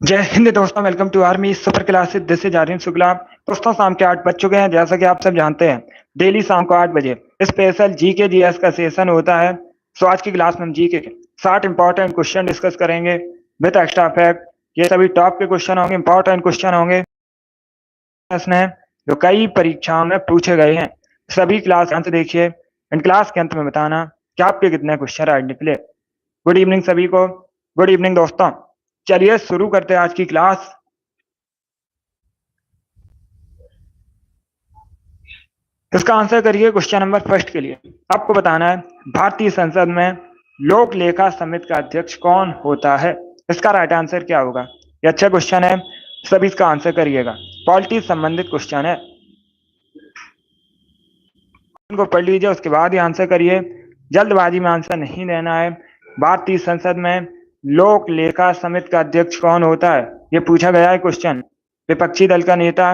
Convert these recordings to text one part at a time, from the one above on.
जय हिंद दोस्तों, welcome to army super classes. This is Aryan Shukla. दोस्तों, शाम के 8 बज चुके हैं। जैसा कि आप सब जानते हैं, डेली शाम को 8 बजे स्पेशल जीके जीएस का सेशन होता है। सो आज की क्लास में हम जीके के 60 इंपॉर्टेंट क्वेश्चन डिस्कस करेंगे विद एक्स्ट्रा फैक्ट। ये सभी टॉप के क्वेश्चन होंगे, इंपॉर्टेंट क्वेश्चन होंगे, प्रश्न है जो कई परीक्षाओं में पूछे गए हैं। सभी क्लास के अंत देखिए, एंड क्लास के अंत में बताना कि आपके कितने क्वेश्चन राइट निकले। गुड इवनिंग सभी को। गुड इवनिंग दोस्तों। चलिए शुरू करते हैं आज की क्लास। इसका आंसर करिए क्वेश्चन नंबर फर्स्ट के लिए। आपको बताना है भारतीय संसद में लोक लेखा समिति का अध्यक्ष कौन होता है। इसका राइट आंसर क्या होगा। ये अच्छा क्वेश्चन है, सभी इसका आंसर करिएगा। पॉलिटिक्स संबंधित क्वेश्चन है, इनको पढ़ लीजिए, उसके बाद ही आंसर करिए। जल्दबाजी में आंसर नहीं देना है। भारतीय संसद में लोक लेखा समिति का अध्यक्ष कौन होता है, ये पूछा गया है क्वेश्चन। विपक्षी दल का नेता,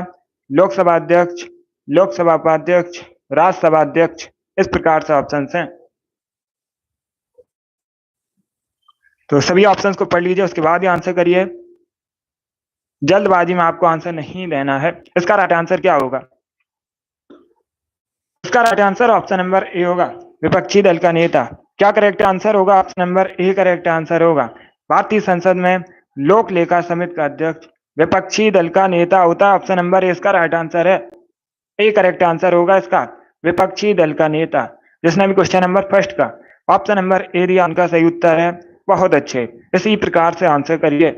लोकसभा अध्यक्ष, लोकसभा उपाध्यक्ष, राज्यसभा अध्यक्ष, इस प्रकार से ऑप्शन हैं। तो सभी ऑप्शंस को पढ़ लीजिए, उसके बाद ही आंसर करिए। जल्दबाजी में आपको आंसर नहीं देना है। इसका राइट आंसर क्या होगा। इसका right answer option number A होगा, विपक्षी दल का नेता। क्या करेक्ट आंसर होगा। Option number A correct answer होगा। भारतीय संसद में लोक लेखा समिति का अध्यक्ष विपक्षी दल का नेता होता है। ऑप्शन नंबर ए इसका राइट आंसर है। ए करेक्ट आंसर होगा इसका, विपक्षी दल का नेता। जिसने भी क्वेश्चन नंबर फर्स्ट का ऑप्शन नंबर ए दिया, उनका सही उत्तर है। बहुत अच्छे, इसी प्रकार से आंसर करिए।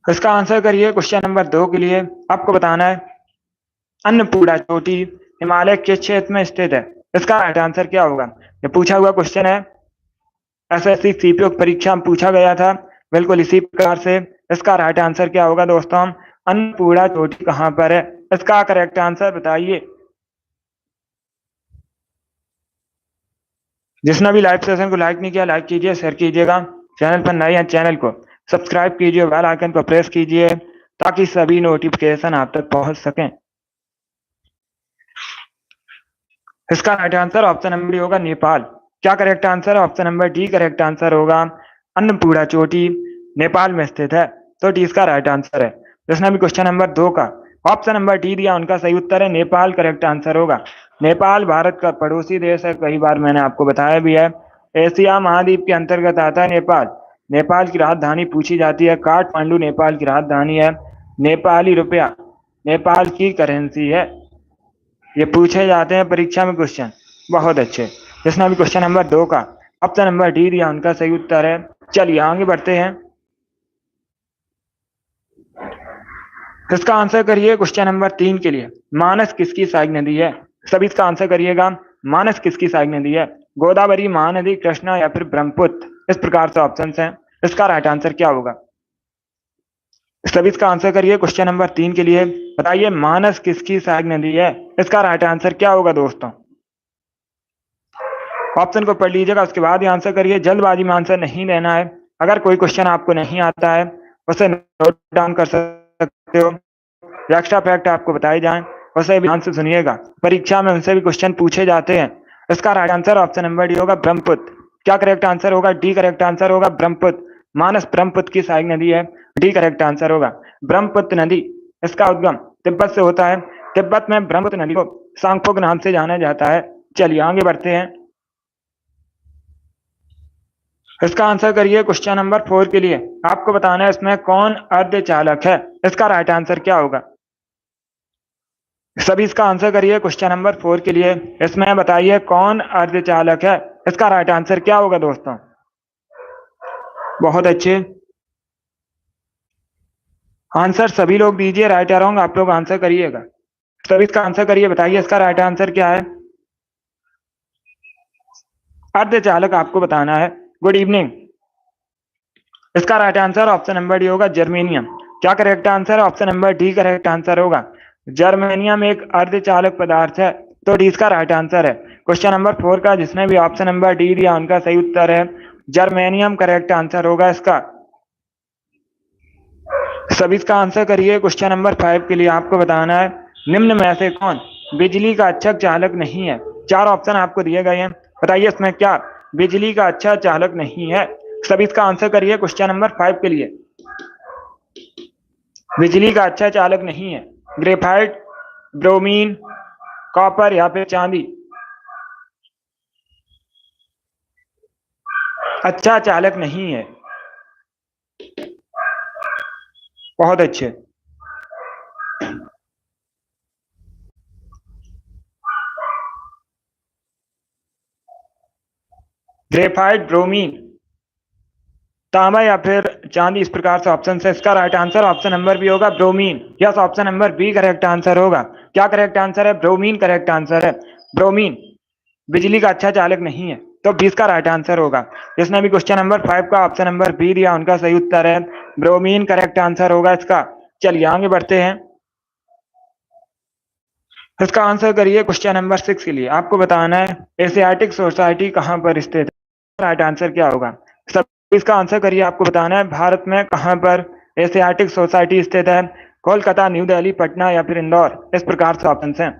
इसका आंसर करिए क्वेश्चन नंबर 2 के लिए। आपको बताना है अन्नपूर्णा चोटी हिमालय के क्षेत्र में स्थित है। इसका राइट आंसर क्या होगा। ये पूछा हुआ क्वेश्चन है, एसएससी सीपीओ परीक्षा में पूछा गया था, बिल्कुल इसी प्रकार से। इसका राइट आंसर क्या होगा दोस्तों। अन्नपूर्णा चोटी कहां पर है, इसका करेक्ट आंसर बताइए। जिसने भी लाइव सेशन को लाइक नहीं किया, लाइक कीजिए, शेयर कीजिएगा। चैनल पर नए हैं, चैनल को सब्सक्राइब कीजिए, बेल आइकन को प्रेस कीजिए ताकि सभी नोटिफिकेशन आप तक पहुंच सकें। इसका right answer option number D होगा, नेपाल। क्या करेक्ट आंसर है। Option number D correct answer होगा। अन्नपूर्णा चोटी नेपाल में स्थित है, तो डी इसका राइट आंसर है। जिसने भी क्वेश्चन नंबर 2 का ऑप्शन नंबर डी दिया, उनका सही उत्तर है नेपाल करेक्ट आंसर होगा। नेपाल भारत का पड़ोसी देश है, कई बार मैंने आपको बताया भी है। एशिया महाद्वीप के अंतर्गत आता है नेपाल। नेपाल की राजधानी पूछी जाती है, काठमांडू नेपाल की राजधानी है। नेपाली रुपया नेपाल की करेंसी है। ये पूछे जाते हैं परीक्षा में क्वेश्चन, बहुत अच्छे। जिसने भी क्वेश्चन नंबर 2 का ऑप्शन नंबर डी दिया, उनका सही उत्तर है। चलिए आगे बढ़ते हैं। इसका आंसर करिए क्वेश्चन नंबर 3 के लिए। मानस किसकी सहायक नदी है। सभी इसका आंसर करिएगा। मानस किसकी सहायक नदी है। गोदावरी, महानदी, कृष्णा या फिर ब्रह्मपुत्र, इस प्रकार से ऑप्शन हैं। इसका राइट आंसर क्या होगा। सभी इसका आंसर करिए क्वेश्चन नंबर 3 के लिए। बताइए मानस किसकी सहायक नदी है, इसका राइट आंसर क्या होगा दोस्तों। ऑप्शन को पढ़ लीजिएगा, उसके बाद ही आंसर करिए। जल्दबाजी में आंसर नहीं देना है। अगर कोई क्वेश्चन आपको नहीं आता है उसे नोट डाउन कर सकते हो, एक्स्ट्रा फैक्ट आपको बताए जाएं उसे भी ध्यान से सुनिएगा। परीक्षा में उनसे भी क्वेश्चन पूछे जाते हैं। इसका right answer option number D होगा, ब्रह्मपुत्र। क्या करेक्ट आंसर होगा। डी करेक्ट आंसर होगा, ब्रह्मपुत्र। मानस ब्रह्मपुत्र की सहायक नदी है, डी करेक्ट आंसर होगा। ब्रह्मपुत्र नदी, इसका उद्गम तिब्बत से होता है। तिब्बत में ब्रह्मपुत्र नदी को सांगपो के नाम से जाना जाता है। चलिए आगे बढ़ते हैं। इसका आंसर करिए क्वेश्चन नंबर 4 के लिए। आपको बताना है इसमें कौन अर्धचालक है, इसका राइट आंसर क्या होगा। सभी इसका आंसर करिए क्वेश्चन नंबर 4 के लिए। इसमें बताइए कौन अर्धचालक है, इसका राइट आंसर क्या होगा दोस्तों। बहुत अच्छे आंसर सभी लोग दीजिए, राइट या रॉन्ग आप लोग आंसर करिएगा। सभी इसका आंसर करिए, बताइए इसका राइट आंसर क्या है। अर्धचालक आपको बताना है। Good evening. इसका right answer option number D होगा, जर्मेनियम। क्या करेक्ट आंसर है। Option number D correct answer होगा। जर्मेनियम एक अर्धचालक पदार्थ है, तो डी इसका राइट आंसर है। क्वेश्चन नंबर 4 का जिसने भी ऑप्शन नंबर डी दिया, उनका सही उत्तर है जर्मेनियम करेक्ट आंसर होगा इसका। सभी इसका आंसर करिए क्वेश्चन नंबर 5 के लिए। आपको बताना है निम्न में से कौन बिजली का अच्छा चालक नहीं है। 4 ऑप्शन आपको दिए गए हैं, बताइए इसमें क्या बिजली का अच्छा चालक नहीं है। सभी इसका आंसर करिए क्वेश्चन नंबर 5 के लिए। बिजली का अच्छा चालक नहीं है, ग्रेफाइट, ब्रोमीन, कॉपर या फिर चांदी। अच्छा चालक नहीं है। बहुत अच्छे। ग्रेफाइट, ब्रोमीन, तांबा या फिर चांदी, इस प्रकार से ऑप्शन है। इसका right answer option number B होगा, bromine. Yes, option number B correct answer होगा। क्या करेक्ट आंसर है? ब्रोमीन करेक्ट आंसर है। ब्रोमीन बिजली का अच्छा चालक नहीं है, तो 20 का राइट आंसर होगा। जिसने भी क्वेश्चन नंबर 5 का ऑप्शन नंबर बी दिया उनका सही उत्तर है ब्रोमीन करेक्ट आंसर होगा इसका। चलिए आगे बढ़ते हैं। इसका आंसर करिए क्वेश्चन नंबर 6 के लिए। आपको बताना है एशियाटिक सोसाइटी कहाँ पर स्थित है। राइट आंसर क्या होगा? सब इसका आंसर करिए। आपको बताना है भारत में कहाँ पर एशियाटिक सोसाइटी स्थित है। कोलकाता, न्यू दिल्ली, पटना या फिर इंदौर, इस प्रकार से ऑप्शन हैं।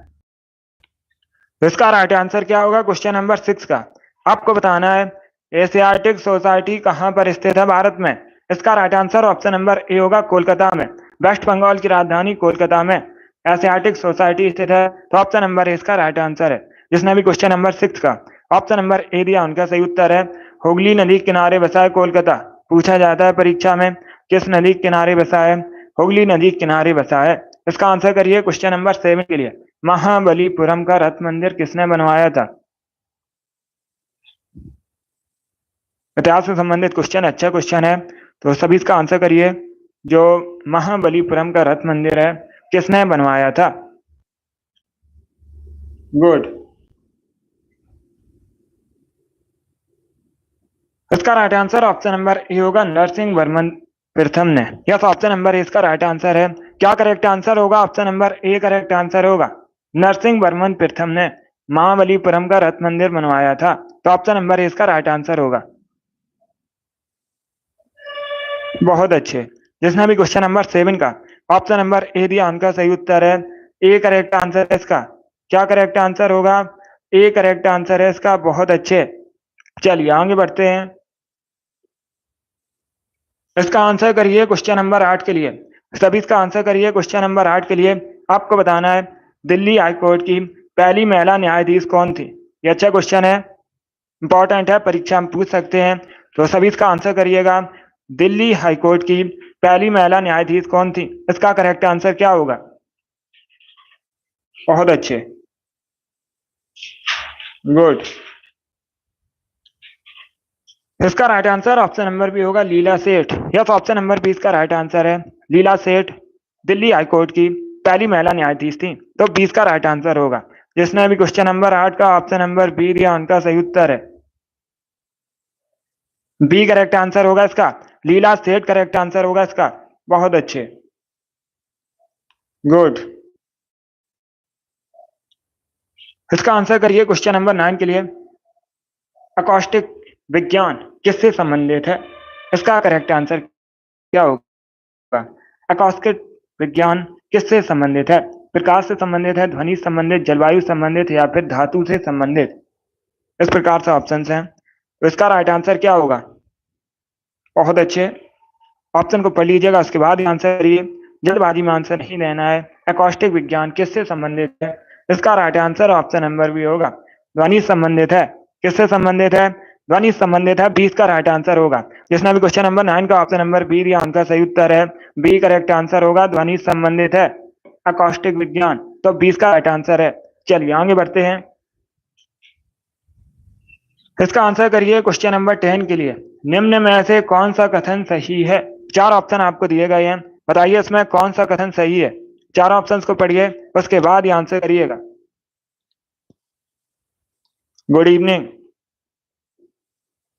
तो इसका राइट आंसर क्या होगा क्वेश्चन नंबर 6 का? आपको बताना है एशियाटिक सोसाइटी कहाँ पर स्थित है भारत में। इसका right answer option number A होगा, कोलकाता में। वेस्ट बंगाल की राजधानी कोलकाता में एशियाटिक सोसाइटी स्थित है, तो ऑप्शन नंबर ए इसका राइट आंसर है। जिसने भी क्वेश्चन नंबर 6 का ऑप्शन नंबर ए दिया उनका सही उत्तर है हुगली नदी किनारे बसा है कोलकाता। पूछा जाता है परीक्षा में किस नदी किनारे बसा है? हुगली नदी किनारे बसा है। इसका आंसर करिए क्वेश्चन नंबर 7 के लिए। महाबलीपुरम का रथ मंदिर किसने बनवाया था? इतिहास से संबंधित क्वेश्चन, अच्छा क्वेश्चन है, तो सभी इसका आंसर करिए। जो महाबलीपुरम का रथ मंदिर है किसने बनवाया था? गुड। इसका right answer option number A होगा, नरसिंह वर्मन प्रथम ने। यस, ऑप्शन नंबर ए इसका राइट आंसर है। क्या करेक्ट आंसर होगा? Option number A correct answer होगा। नरसिंह वर्मन प्रथम ने महाबलीपुरम का रथ मंदिर बनवाया था, तो ऑप्शन नंबर ए इसका राइट आंसर होगा। बहुत अच्छे। जिसने भी क्वेश्चन नंबर 7 का ऑप्शन नंबर ए दिया उनका सही उत्तर है ए करेक्ट आंसर है इसका। क्या करेक्ट आंसर होगा? ए करेक्ट आंसर है इसका। बहुत अच्छे। चलिए आगे बढ़ते हैं। इसका आंसर करिए क्वेश्चन नंबर 8 के लिए। सभी इसका आंसर करिए क्वेश्चन नंबर 8 के लिए। आपको बताना है दिल्ली हाईकोर्ट की पहली महिला न्यायाधीश कौन थी। ये अच्छा क्वेश्चन है, इंपॉर्टेंट है, परीक्षा में पूछ सकते हैं, तो सभी इसका आंसर करिएगा। दिल्ली हाईकोर्ट की पहली महिला न्यायाधीश कौन थी? इसका करेक्ट आंसर क्या होगा? बहुत अच्छे। गुड। इसका right answer option number B होगा, Leela Seth. Yes, option number B इसका राइट आंसर है। लीला सेठ दिल्ली हाईकोर्ट की पहली महिला न्यायाधीश थी, तो 20 का राइट आंसर होगा। जिसने भी क्वेश्चन नंबर 8 का ऑप्शन नंबर बी दिया उनका सही उत्तर है बी करेक्ट आंसर होगा इसका। लीला सेठ करेक्ट आंसर होगा इसका। बहुत अच्छे। गुड। इसका आंसर करिए क्वेश्चन नंबर 9 के लिए। अकॉस्टिक विज्ञान किससे संबंधित है? इसका करेक्ट आंसर क्या होगा? अकॉस्टिक विज्ञान किससे संबंधित है? प्रकाश से संबंधित है, ध्वनि से संबंधित, जलवायु संबंधित या फिर धातु से संबंधित, इस प्रकार से ऑप्शन हैं। तो इसका राइट आंसर क्या होगा? बहुत अच्छे। ऑप्शन को पढ़ लीजिएगा, उसके बाद आंसर करिए। जल्दबाजी में आंसर नहीं देना है। अकॉस्टिक विज्ञान किससे संबंधित है? इसका right answer option number B होगा, ध्वनि संबंधित है। किससे संबंधित है? ध्वनि संबंधित है। 20 का राइट आंसर होगा। जिसने भी क्वेश्चन नंबर 9 का ऑप्शन नंबर बी दिया उनका सही उत्तर है बी करेक्ट आंसर होगा, ध्वनि संबंधित है अकॉस्टिक विज्ञान, तो 20 का राइट आंसर है। चलिए आगे बढ़ते हैं। इसका आंसर करिए क्वेश्चन नंबर 10 के लिए। निम्न में से कौन सा कथन सही है? 4 ऑप्शन आपको दिए गए हैं, बताइए इसमें कौन सा कथन सही है। 4 ऑप्शंस को पढ़िए, उसके बाद ही आंसर करिएगा। Good evening.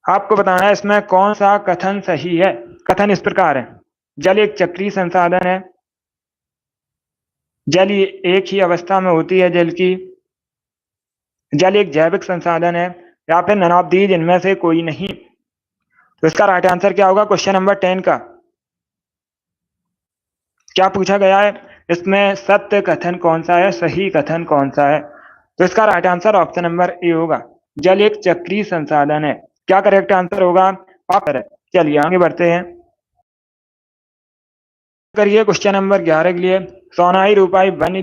आपको बताना है इसमें कौन सा कथन सही है। कथन इस प्रकार है, जल एक चक्रीय संसाधन है, जल एक ही अवस्था में होती है जल की, जल एक जैविक संसाधन है, या फिर नन ऑफ दीज, इनमें से कोई नहीं। तो इसका राइट आंसर क्या होगा क्वेश्चन नंबर 10 का? क्या पूछा गया है इसमें सत्य कथन कौन सा है, सही कथन कौन सा है? तो इसका right answer option number A होगा, जल एक चक्रीय संसाधन है। क्या करेक्ट आंसर होगा? ऑप्शन चलिए आगे बढ़ते हैं। करिए क्वेश्चन नंबर 11 के लिए। सोनाई रूपाई वन्य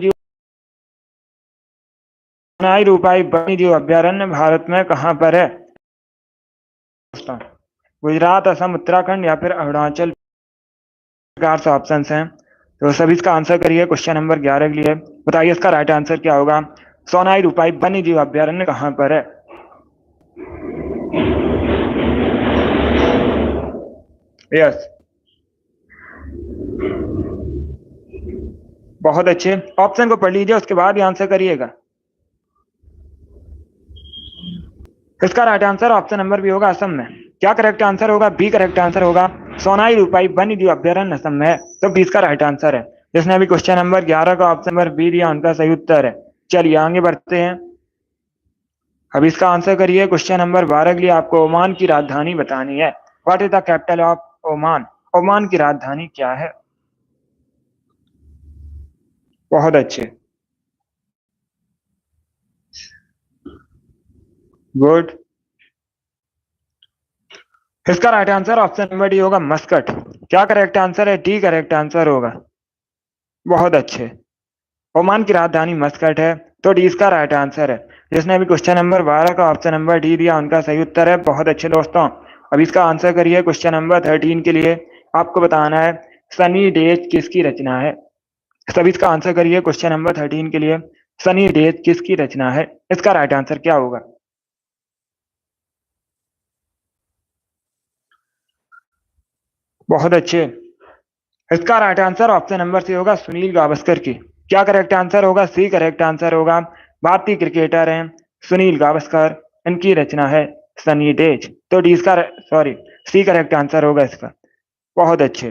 जीव अभयारण्य भारत में कहाँ पर है? गुजरात, असम, उत्तराखंड या फिर अरुणाचल प्रकार से ऑप्शन हैं। तो सभी इसका आंसर करिए क्वेश्चन नंबर 11 के लिए। बताइए इसका राइट आंसर क्या होगा। सोनाई रूपाई वन्य जीव अभयारण्य कहाँ पर है? यस, बहुत अच्छे। ऑप्शन को पढ़ लीजिए, उसके बाद ही आंसर करिएगा। इसका right answer option number B होगा, असम में। क्या करेक्ट आंसर होगा? बी करेक्ट आंसर होगा। सोनाई रूपाई वन्य जीव अभयारण्य असम में है, तो बी इसका राइट आंसर है। जिसने अभी क्वेश्चन नंबर 11 का ऑप्शन नंबर बी दिया, उनका सही उत्तर है। चलिए आगे बढ़ते हैं। अब इसका आंसर करिए क्वेश्चन नंबर 12 के लिए। आपको ओमान की राजधानी बतानी है। What is the capital of Oman? Oman की राजधानी क्या है? बहुत अच्छे, गुड। इसका right answer option number D होगा, मस्कट। क्या करेक्ट आंसर है? डी करेक्ट आंसर होगा। बहुत अच्छे। ओमान की राजधानी मस्कट है, तो डी इसका राइट आंसर है। जिसने अभी क्वेश्चन नंबर 12 का ऑप्शन नंबर डी दिया, उनका सही उत्तर है। बहुत अच्छे दोस्तों। अब इसका आंसर करिए क्वेश्चन नंबर 13 के लिए। आपको बताना है सनी डेज किसकी रचना है। सभी इसका आंसर करिए क्वेश्चन नंबर 13 के लिए। सनी डेज किसकी रचना है? इसका राइट आंसर क्या होगा? बहुत अच्छे। इसका right answer option number C होगा, सुनील गावस्कर की। क्या करेक्ट आंसर होगा? सी करेक्ट आंसर होगा। भारतीय क्रिकेटर हैं सुनील गावस्कर, इनकी रचना है सनी डेज, तो डी इसका सॉरी सी करेक्ट आंसर होगा इसका। बहुत अच्छे।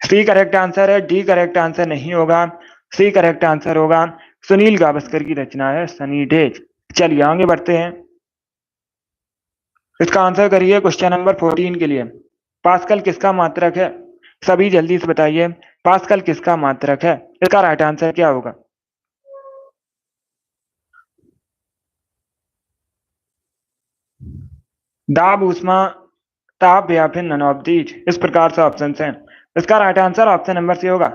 सी करेक्ट आंसर है, डी करेक्ट आंसर नहीं होगा। सी करेक्ट आंसर होगा। सुनील गावस्कर की रचना है सनी डेज। चलिए आगे बढ़ते हैं। इसका आंसर करिए क्वेश्चन नंबर 14 के लिए। पास्कल किसका मात्रक है? सभी जल्दी से बताइए, पास्कल किसका मात्रक है? इसका राइट आंसर क्या होगा? दाब, ऊष्मा, ताप या फिर नन ऑफ दीज, इस प्रकार से ऑप्शन हैं। इसका right answer option number C होगा,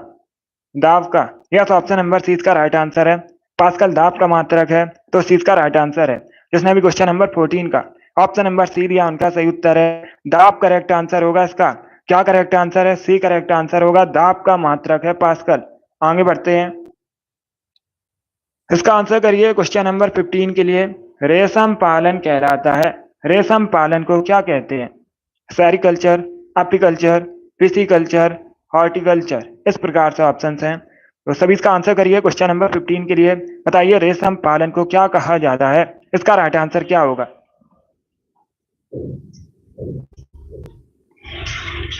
दाब का। यस, ऑप्शन नंबर सी इसका राइट आंसर है। पास्कल दाब का मात्रक है, तो सी इसका राइट आंसर है। जिसने अभी क्वेश्चन नंबर 14 का ऑप्शन नंबर सी दिया, उनका सही उत्तर है। दाब करेक्ट आंसर होगा इसका। क्या करेक्ट आंसर है? सी करेक्ट आंसर होगा। दाब का मात्रक है पास्कल। आगे बढ़ते हैं। इसका आंसर करिए क्वेश्चन नंबर 15 के लिए। रेशम पालन कहलाता है, रेशम पालन को क्या कहते हैं? सेरिकल्चर, एपीकल्चर, पिसिकल्चर, हॉर्टिकल्चर, इस प्रकार से ऑप्शंस हैं। तो सभी इसका आंसर करिए क्वेश्चन नंबर 15 के लिए। बताइए रेशम पालन को क्या कहा जाता है? इसका राइट आंसर क्या होगा?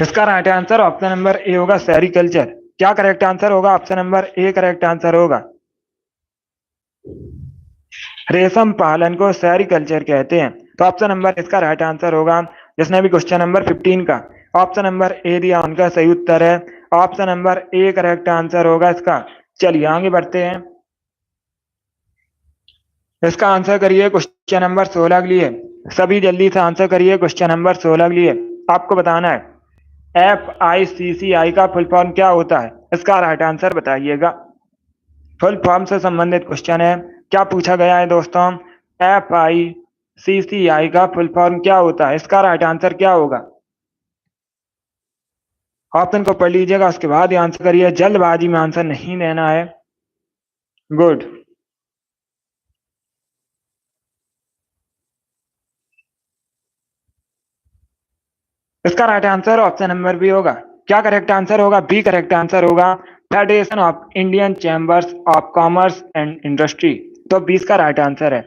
इसका right answer option number A होगा, सेरिकल्चर। क्या करेक्ट आंसर होगा? Option number A correct answer होगा। रेशम पालन को सेरिकल्चर कहते हैं, तो ऑप्शन नंबर इसका राइट आंसर होगा। जिसने भी क्वेश्चन नंबर 15 का ऑप्शन नंबर ए दिया, उनका सही उत्तर है। Option number A correct answer होगा इसका। चलिए आगे बढ़ते हैं। इसका आंसर करिए क्वेश्चन नंबर 16 के लिए। सभी जल्दी से आंसर करिए क्वेश्चन नंबर 16 के लिए। आपको बताना है FICCI का फुल फॉर्म क्या होता है? इसका राइट आंसर बताइएगा। फुल फॉर्म से संबंधित क्वेश्चन है। क्या पूछा गया है दोस्तों? FICCI का फुल फॉर्म क्या होता है? इसका राइट आंसर क्या होगा? ऑप्शन को पढ़ लीजिएगा, उसके बाद ही आंसर करिए। जल्दबाजी में आंसर नहीं देना है। गुड। इसका right answer option number B होगा। क्या करेक्ट आंसर होगा? बी करेक्ट आंसर होगा। Federation of Indian chambers of commerce and industry, तो बी इसका राइट आंसर है।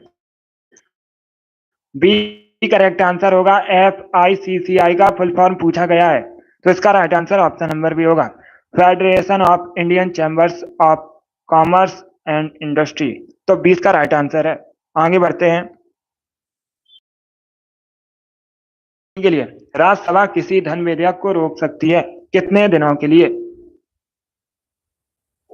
बी करेक्ट आंसर होगा। FICCI का फुल फॉर्म पूछा गया है, तो इसका right answer option number B होगा, federation of Indian chambers of commerce and industry, तो 20 का राइट आंसर है। आगे बढ़ते हैं। के लिए राज्यसभा किसी धन विधेयक को रोक सकती है, कितने दिनों के लिए?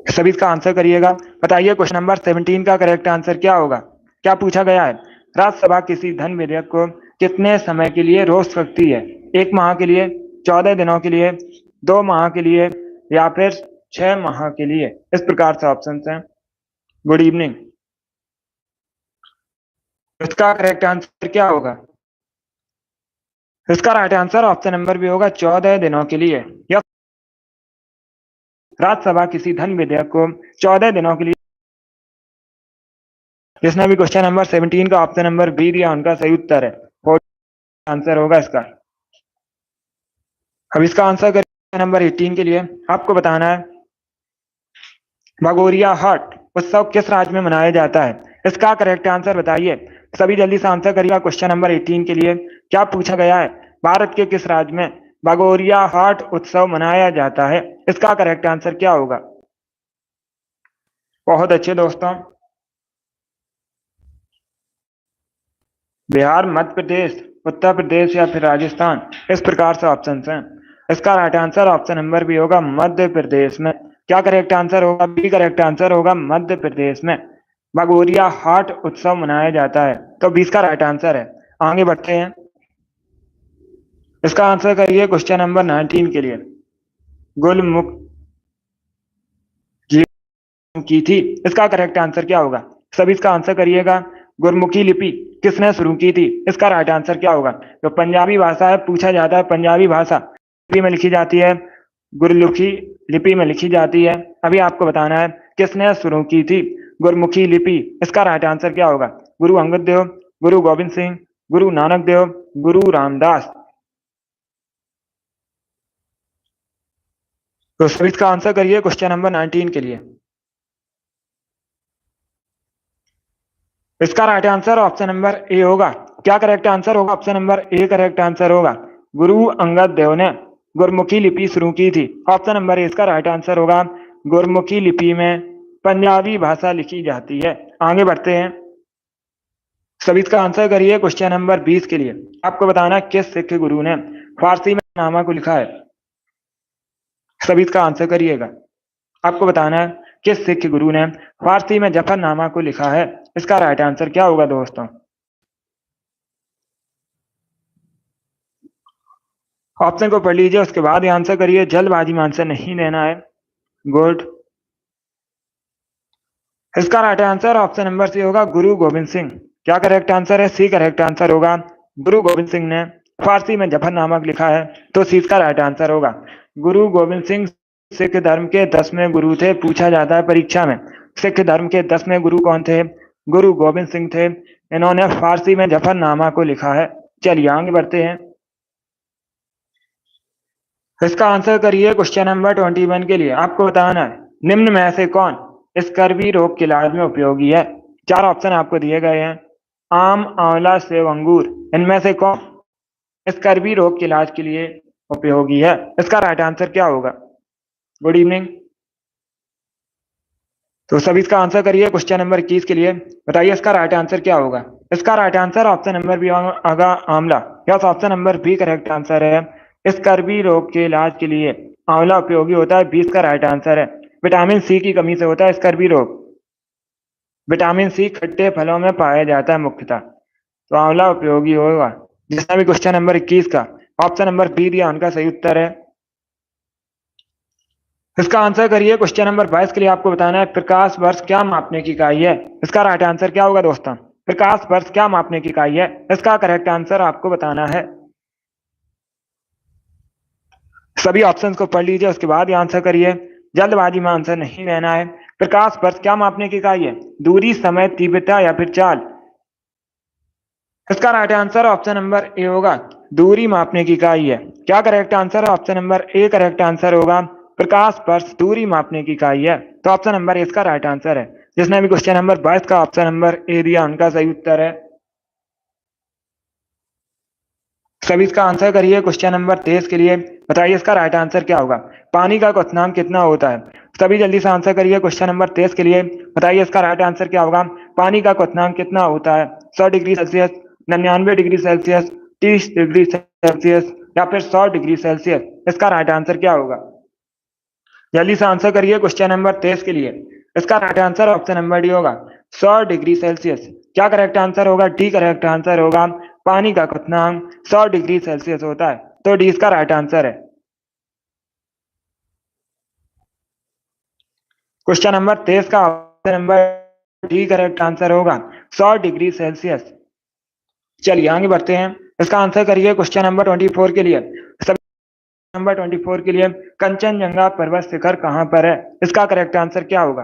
सभी इसका आंसर करिएगा। बताइए क्वेश्चन नंबर 17 का करेक्ट आंसर क्या होगा? क्या पूछा गया है? राज्यसभा किसी धन विधेयक को कितने समय के लिए रोक सकती है? 1 माह के लिए, 14 दिनों के लिए, 2 माह के लिए या फिर 6 माह के लिए। इस प्रकार से ऑप्शन हैं। Good evening. इसका करेक्ट आंसर क्या होगा? इसका right answer option number B होगा 14 दिनों के लिए। या राज्यसभा किसी धन विधेयक को 14 दिनों के लिए, जिसने भी क्वेश्चन नंबर 17 का ऑप्शन नंबर बी दिया उनका सही उत्तर है। आंसर होगा इसका। अब इसका आंसर करें नंबर 18 के लिए। आपको बताना है भगोरिया हाट उत्सव किस राज्य में मनाया जाता है? इसका करेक्ट आंसर बताइए। सभी जल्दी से आंसर करिएगा क्वेश्चन नंबर 18 के लिए। क्या पूछा गया है? भारत के किस राज्य में भगोरिया हाट उत्सव मनाया जाता है? इसका करेक्ट आंसर क्या होगा? बहुत अच्छे दोस्तों। बिहार, मध्य प्रदेश, उत्तर प्रदेश या फिर राजस्थान। इस प्रकार से ऑप्शन हैं। इसका right answer option number B होगा मध्य प्रदेश में। क्या करेक्ट आंसर होगा? बी करेक्ट आंसर होगा मध्य प्रदेश में भगोरिया हाट उत्सव मनाया जाता है। तो 20 का राइट आंसर है। आगे बढ़ते हैं। इसका आंसर करिए क्वेश्चन नंबर 19 के लिए। गुलमुख की थी, इसका करेक्ट आंसर क्या होगा? सभी इसका आंसर करिएगा। गुरमुखी लिपि किसने शुरू की थी? इसका राइट आंसर क्या होगा? तो पंजाबी भाषा है, पूछा जाता है पंजाबी भाषा लिपि में लिखी जाती है, गुरमुखी लिपि में लिखी जाती है। अभी आपको बताना है किसने शुरू की थी गुरमुखी लिपि। इसका राइट आंसर क्या होगा? गुरु अंगद देव, गुरु गोविंद सिंह, गुरु नानक देव, गुरु रामदास। तो सभी इसका आंसर करिए क्वेश्चन नंबर 19 के लिए। इसका right answer option number A होगा। क्या करेक्ट आंसर होगा? Option number A correct answer होगा। गुरु अंगद देव ने गुरमुखी लिपि शुरू की थी। ऑप्शन नंबर ए इसका राइट आंसर होगा। गुरमुखी लिपि में पंजाबी भाषा लिखी जाती है। आगे बढ़ते हैं। सभी इसका आंसर करिए क्वेश्चन नंबर 20 के लिए। आपको बताना किस सिख गुरु ने फारसी में नामा को लिखा है? सभी इसका आंसर करिएगा। आपको बताना है किस सिख गुरु ने फारसी में जफरनामा को लिखा है? इसका राइट आंसर क्या होगा दोस्तों? ऑप्शन को पढ़ लीजिए, उसके बाद आंसर करिए। जल्दबाजी में आंसर नहीं देना है। गुड। इसका right answer option number C होगा गुरु गोविंद सिंह। क्या करेक्ट आंसर है? सी करेक्ट आंसर होगा। गुरु गोविंद सिंह ने फारसी में जफरनामा लिखा है, तो सी इसका राइट आंसर होगा। गुरु गोविंद सिंह सिख धर्म के 10वें गुरु थे। पूछा जाता है परीक्षा में सिख धर्म के 10वें गुरु कौन थे? गुरु गोविंद सिंह थे। इन्होंने फारसी में जफरनामा को लिखा है। चलिए आगे बढ़ते हैं। इसका आंसर करिए क्वेश्चन नंबर 21 के लिए। आपको बताना है निम्न में से कौन स्कर्वी रोग के इलाज में उपयोगी है? 4 ऑप्शन आपको दिए गए हैं। आम, आंवला, सेब, अंगूर। इनमें से कौन स्कर्वी रोग के इलाज के लिए उपयोगी है? इसका राइट आंसर क्या होगा? Good evening. तो सभी इसका आंसर करिए क्वेश्चन नंबर 21 के लिए। बताइए इसका राइट आंसर क्या होगा? इसका right answer option number B होगा आंवला। Yes, option number B correct answer है। स्कर्वी रोग के इलाज के लिए आंवला उपयोगी होता है। 20 का राइट आंसर है। विटामिन सी की कमी से होता है स्कर्वी रोग। विटामिन सी खट्टे फलों में पाया जाता है मुख्यतः, तो आंवला उपयोगी होगा। जिसने भी क्वेश्चन नंबर 21 का ऑप्शन नंबर बी दिया उनका सही उत्तर है। इसका आंसर करिए क्वेश्चन नंबर 22 के लिए। आपको बताना है प्रकाश वर्ष क्या मापने की इकाई है? इसका राइट आंसर क्या होगा दोस्तों? प्रकाश वर्ष क्या मापने की इकाई है? इसका करेक्ट आंसर आपको बताना है। सभी ऑप्शंस को पढ़ लीजिए, उसके बाद आंसर करिए। जल्दबाजी में आंसर नहीं देना है। प्रकाश वर्ष क्या मापने की इकाई है? दूरी, समय, तीव्रता या फिर चाल। इसका right answer option number A होगा। दूरी मापने की इकाई है। क्या करेक्ट आंसर है? Option number A correct answer होगा। प्रकाश वर्ष दूरी मापने की इकाई है, तो ऑप्शन नंबर ए इसका राइट आंसर है। जिसने भी क्वेश्चन नंबर 22 का ऑप्शन नंबर ए दिया उनका सही उत्तर है। सभी इसका आंसर करिए क्वेश्चन नंबर 23 के लिए। बताइए इसका राइट आंसर क्या होगा? पानी का क्वथनांक कितना होता है? सभी जल्दी से आंसर करिए क्वेश्चन नंबर 23 के लिए। बताइए इसका राइट आंसर क्या होगा? पानी का क्वथनांक कितना होता है? 100 degree Celsius, 99 degree Celsius, 30 degree Celsius या फिर 100 डिग्री सेल्सियस। इसका राइट आंसर क्या होगा? जल्दी से आंसर करिए क्वेश्चन नंबर 23 के लिए। इसका right answer option number D होगा 100 डिग्री सेल्सियस। क्या करेक्ट आंसर होगा? डी करेक्ट आंसर होगा पानी का क्वथनांक 100 डिग्री सेल्सियस होता है। तो डी इसका राइट आंसर है। क्वेश्चन नंबर 23 का option number D correct answer होगा 100 डिग्री सेल्सियस। चलिए आगे बढ़ते हैं। इसका आंसर करिए क्वेश्चन नंबर 24 के लिए। नंबर 24 के लिए कंचनजंगा पर्वत शिखर कहां पर है? इसका करेक्ट आंसर क्या होगा?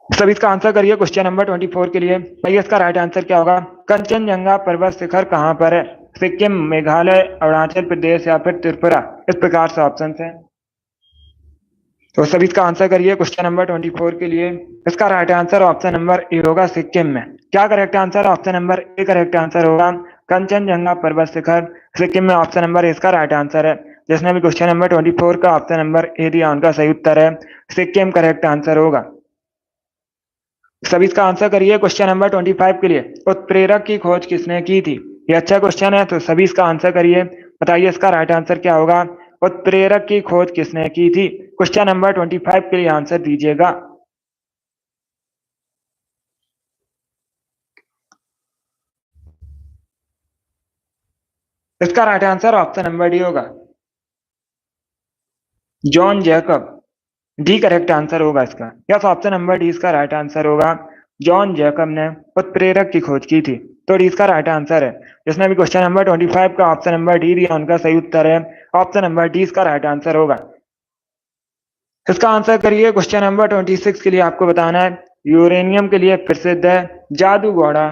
सभी इसका आंसर करिए क्वेश्चन नंबर 24 के लिए। भाई इसका राइट आंसर क्या होगा? कंचनजंगा पर्वत शिखर कहां पर है? सिक्किम, मेघालय, अरुणाचल प्रदेश या फिर त्रिपुरा? इस प्रकार से ऑप्शन है। तो सभी इसका आंसर करिए क्वेश्चन नंबर 24 के लिए। इसका right answer option number A होगा, सिक्किम में। क्या correct answer? Option number A correct answer होगा कंचनजंगा पर्वत शिखर सिक्किम में। ऑप्शन नंबर ए इसका राइट आंसर है। जिसने भी क्वेश्चन नंबर 24 का ऑप्शन नंबर ए दिया उनका सही उत्तर है सिक्किम करेक्ट आंसर होगा। सभी इसका आंसर करिए क्वेश्चन नंबर 25 के लिए। उत्प्रेरक की खोज किसने की थी? ये अच्छा क्वेश्चन है, तो सभी इसका आंसर करिए। बताइए इसका राइट आंसर क्या होगा? उत्प्रेरक की खोज किसने की थी? क्वेश्चन नंबर 25 के लिए आंसर दीजिएगा। इसका right answer option number D होगा, John Jacob. D correct answer होगा इसका। यस, ऑप्शन नंबर डी इसका राइट आंसर होगा। जॉन जैकब ने उत्प्रेरक की खोज की थी। तो डी इसका राइट आंसर है। जिसने भी क्वेश्चन नंबर 25 का ऑप्शन नंबर डी दिया उनका सही उत्तर है ऑप्शन नंबर डी इसका राइट आंसर होगा। इसका आंसर करिए क्वेश्चन नंबर 26 के लिए। आपको बताना है यूरेनियम के लिए प्रसिद्ध है जादूगौड़ा।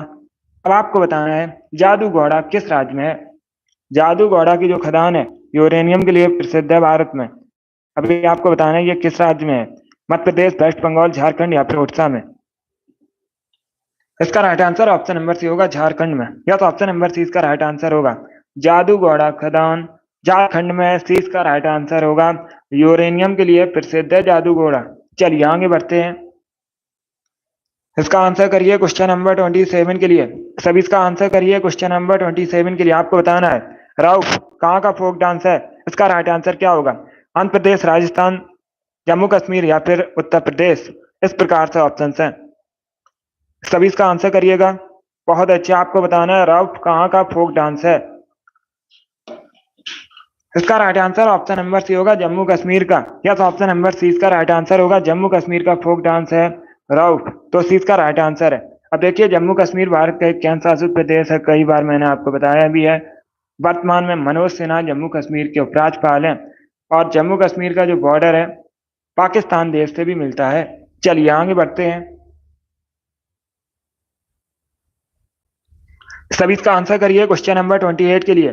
अब आपको बताना है जादूगौड़ा किस राज्य में है? जादूगौड़ा की जो खदान है यूरेनियम के लिए प्रसिद्ध है भारत में। अभी आपको बताना है ये किस राज्य में है? मध्य प्रदेश, वेस्ट बंगाल, झारखंड या फिर उड़ीसा में? इसका right answer option number C होगा, झारखंड में। या तो ऑप्शन नंबर सी इसका राइट आंसर होगा। जादूगौड़ा खदान झारखंड में। सी इसका राइट आंसर होगा। यूरेनियम के लिए प्रसिद्ध है जादूगौड़ा। चलिए आगे बढ़ते हैं। इसका आंसर करिए क्वेश्चन नंबर 27 के लिए। सभी इसका आंसर करिए क्वेश्चन नंबर 27 के लिए। आपको बताना है राउफ कहाँ का फोक डांस है? इसका राइट आंसर क्या होगा? आंध्र प्रदेश, राजस्थान, जम्मू कश्मीर या फिर उत्तर प्रदेश? इस प्रकार से ऑप्शन है। सभी इसका आंसर करिएगा। बहुत अच्छा, आपको बताना है राउफ कहाँ का फोक डांस है? इसका right answer option number C होगा, जम्मू कश्मीर का। यस, ऑप्शन नंबर सी इसका राइट आंसर होगा। जम्मू कश्मीर का फोक डांस है राउफ। तो सी इसका राइट आंसर है। अब देखिए जम्मू कश्मीर भारत का एक केंद्र शासित प्रदेश है, कई बार मैंने आपको बताया भी है। वर्तमान में मनोज सिन्हा जम्मू कश्मीर के उपराज्यपाल हैं और जम्मू कश्मीर का जो बॉर्डर है पाकिस्तान देश से भी मिलता है। चलिए आगे बढ़ते हैं। सभी इसका आंसर करिए क्वेश्चन नंबर 28 के लिए।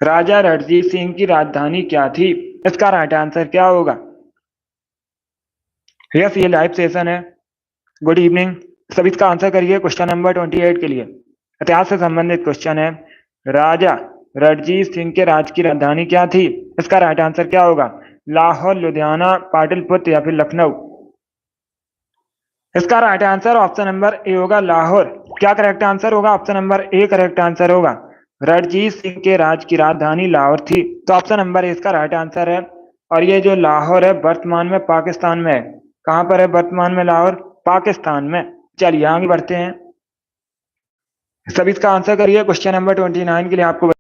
राजा रणजीत सिंह की राजधानी क्या थी? इसका राइट आंसर क्या होगा? यस, ये लाइव सेशन है। Good evening. सभी इसका आंसर करिए क्वेश्चन नंबर 28 के लिए। इतिहास से संबंधित क्वेश्चन है। राजा रणजीत सिंह के राज्य की राजधानी क्या थी? इसका राइट आंसर क्या होगा? लाहौर, लुधियाना, पाटलिपुत्र या फिर लखनऊ? इसका right answer option number A होगा, लाहौर। क्या करेक्ट आंसर होगा? Option number A correct answer होगा। रणजीत सिंह के राज्य की राजधानी लाहौर थी। तो ऑप्शन नंबर ए इसका राइट आंसर है। और ये जो लाहौर है वर्तमान में पाकिस्तान में है। कहां पर है वर्तमान में लाहौर? पाकिस्तान में। चलिए आगे बढ़ते हैं। सभी इसका आंसर करिए क्वेश्चन नंबर 29 के लिए। आपको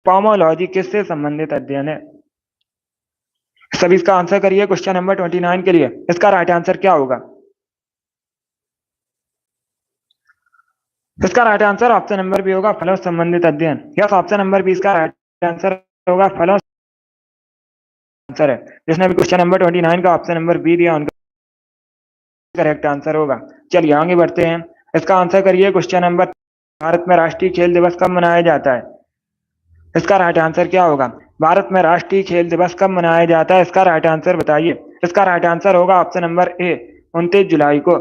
पोमोलॉजी किससे संबंधित अध्ययन है? सभी इसका आंसर करिए क्वेश्चन नंबर 29 के लिए। इसका राइट आंसर क्या होगा? इसका right answer option number B होगा, फलों से संबंधित अध्ययन। यस, ऑप्शन नंबर बी इसका राइट आंसर होगा, फलों आंसर है। जिसने भी क्वेश्चन नंबर 29 का ऑप्शन नंबर बी दिया उनका करेक्ट आंसर होगा। चलिए आगे बढ़ते हैं। इसका आंसर करिए क्वेश्चन नंबर। भारत में राष्ट्रीय खेल दिवस कब मनाया जाता है? इसका राइट आंसर क्या होगा? भारत में राष्ट्रीय खेल दिवस कब मनाया जाता है? इसका राइट आंसर बताइए। इसका राइट आंसर होगा ऑप्शन नंबर ए, 29 जुलाई को।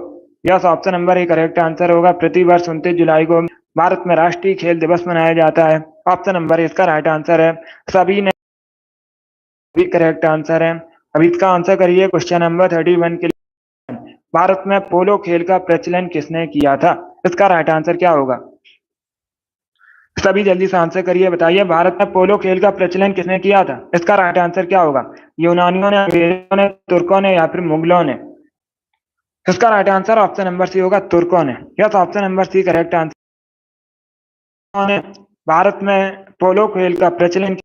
Yes, option number A correct answer होगा। प्रतिवर्ष 29 जुलाई को भारत में राष्ट्रीय खेल दिवस मनाया जाता है। ऑप्शन नंबर ए इसका राइट आंसर है। सभी ने भी करेक्ट आंसर है। अब इसका आंसर करिए क्वेश्चन नंबर 31 के लिए। भारत में पोलो खेल का प्रचलन किसने किया था? इसका राइट आंसर क्या होगा? सभी जल्दी से आंसर करिए। बताइए भारत में पोलो खेल का प्रचलन किसने किया था? इसका राइट आंसर क्या होगा? यूनानियों ने, अंग्रेजों ने, तुर्कों ने या फिर मुगलों ने? इसका right answer option number C होगा तुर्कों ने। Yes, option number C correct answer. Bharat में पोलो खेल का प्रचलन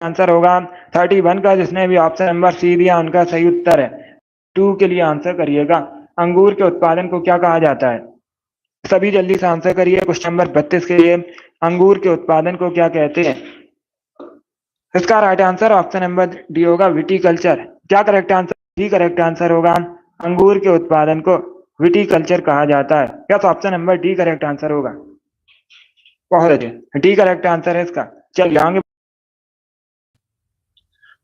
आंसर होगा 31 का, जिसने भी ऑप्शन नंबर सी दिया उनका सही उत्तर है। 2 के लिए आंसर करिएगा। अंगूर के उत्पादन को क्या कहा जाता है? सभी जल्दी से आंसर करिए। क्वेश्चन नंबर 32 के लिए अंगूर के उत्पादन को क्या कहते हैं? इसका right answer option number D होगा विटीकल्चर। क्या correct answer? D correct answer होगा। अंगूर के उत्पादन को विटीकल्चर कहा जाता है। क्या तो option number D correct answer होगा? बहुत अच्छे, डी करेक्ट आंसर है इसका। चलिए आगे,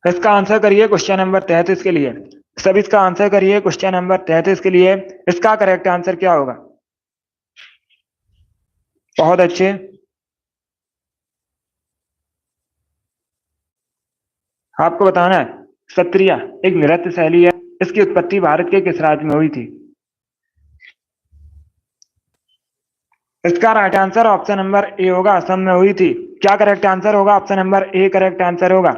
इसका आंसर करिए क्वेश्चन नंबर 33 के लिए। सब इसका आंसर करिए क्वेश्चन नंबर 33 के लिए। इसका करेक्ट आंसर क्या होगा? बहुत अच्छे, आपको बताना है सत्रिया एक नृत्य शैली है। इसकी उत्पत्ति भारत के किस राज्य में हुई थी? इसका right answer option number A होगा, असम में हुई थी। क्या करेक्ट आंसर होगा? Option number A correct answer होगा।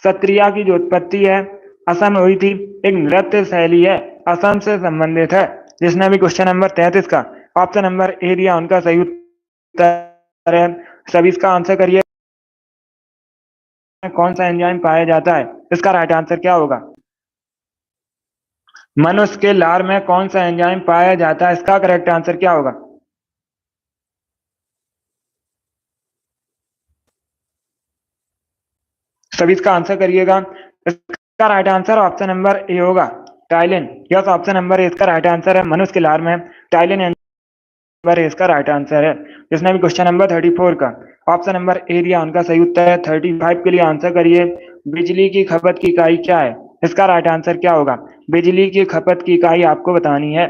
सत्रिया की जो उत्पत्ति है असम में हुई थी। एक नृत्य शैली है, असम से संबंधित है। जिसने भी क्वेश्चन नंबर 33 का ऑप्शन नंबर ए दिया उनका सही उत्तर है। सभी इसका आंसर करिए। कौन सा एंजाइम पाया जाता है? इसका राइट आंसर क्या होगा? मनुष्य के लार में कौन सा एंजाइम पाया जाता है? इसका करेक्ट आंसर क्या होगा? सभी इसका आंसर करिएगा। इसका right answer option number A होगा, ptyalin. Yes, option number A इसका राइट आंसर है। मनुष्य के लार में टाइलिन नंबर ए इसका राइट आंसर है। जिसने भी क्वेश्चन नंबर 34 का ऑप्शन नंबर ए दिया उनका सही उत्तर है। 35 के लिए आंसर करिए। बिजली की खपत की इकाई क्या है? इसका राइट आंसर क्या होगा? बिजली की खपत की इकाई आपको बतानी है।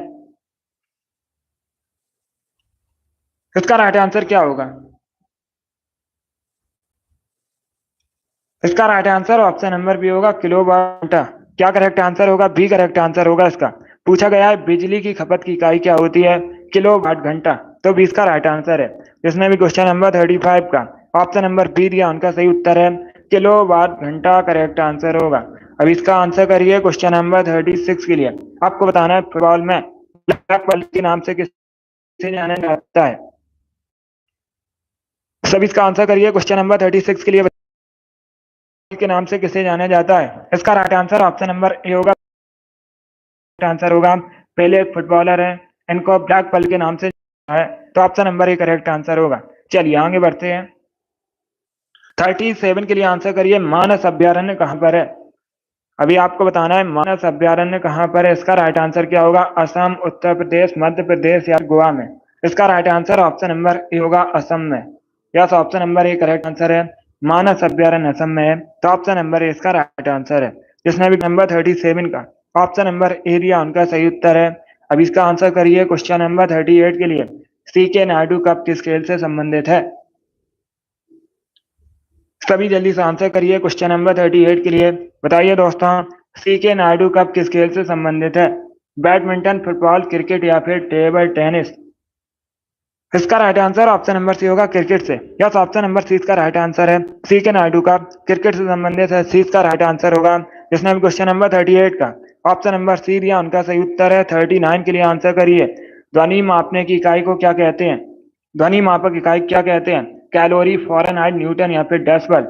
इसका राइट आंसर क्या होगा? इसका right answer option number B होगा, किलोवाट घंटा। क्या करेक्ट आंसर होगा? बी करेक्ट आंसर होगा इसका। पूछा गया है बिजली की खपत की इकाई क्या होती है? किलोवाट घंटा। तो बी इसका राइट आंसर है। जिसने भी क्वेश्चन नंबर 35 का ऑप्शन नंबर बी दिया उनका सही उत्तर है किलोवाट घंटा करेक्ट आंसर होगा। अब इसका आंसर करिए क्वेश्चन नंबर 36 के लिए। आपको बताना है फुटबॉल में ब्लैक बॉल के नाम से किसे जाना जाता है? सब इसका आंसर करिए क्वेश्चन नंबर 36 के लिए। के नाम से किसे जाना जाता है? इसका right answer option number A होगा, आंसर होगा। पहले एक फुटबॉलर है, इनको ब्लैक पर्ल के नाम से है। तो option number A correct answer होगा। चलिए आगे बढ़ते हैं। 37 के लिए आंसर करिए। मानस अभ्यारण्य कहाँ पर है? अभी आपको बताना है मानस अभ्यारण्य कहाँ पर है। इसका राइट आंसर क्या होगा? असम, उत्तर प्रदेश, मध्य प्रदेश या गोवा में। इसका right answer option number A होगा, असम में। Yes, option number A correct answer है। मानस अभ्यारण्य असम में है। तो ऑप्शन नंबर ए इसका राइट आंसर है। जिसने भी नंबर 37 का ऑप्शन नंबर ए दिया उनका सही उत्तर है। अब इसका आंसर करिए क्वेश्चन नंबर 38 के लिए। सी के नायडू कप किस खेल से संबंधित है? सभी जल्दी से आंसर करिए क्वेश्चन नंबर 38 के लिए। बताइए दोस्तों, सी के नायडू कप किस खेल से संबंधित है? बैडमिंटन, फुटबॉल, क्रिकेट या फिर टेबल टेनिस? इसका right answer option number C होगा, क्रिकेट से। यस, ऑप्शन नंबर सी इसका राइट आंसर है। सी के नायडू का क्रिकेट से संबंधित है। सी इसका राइट आंसर होगा। जिसने भी क्वेश्चन नंबर 38 का ऑप्शन नंबर सी दिया उनका सही उत्तर है। 39 के लिए आंसर करिए। ध्वनि मापने की इकाई को क्या कहते हैं? ध्वनि मापक इकाई क्या कहते हैं? कैलोरी, फ़ारेनहाइट, न्यूटन या फिर डेसिबल?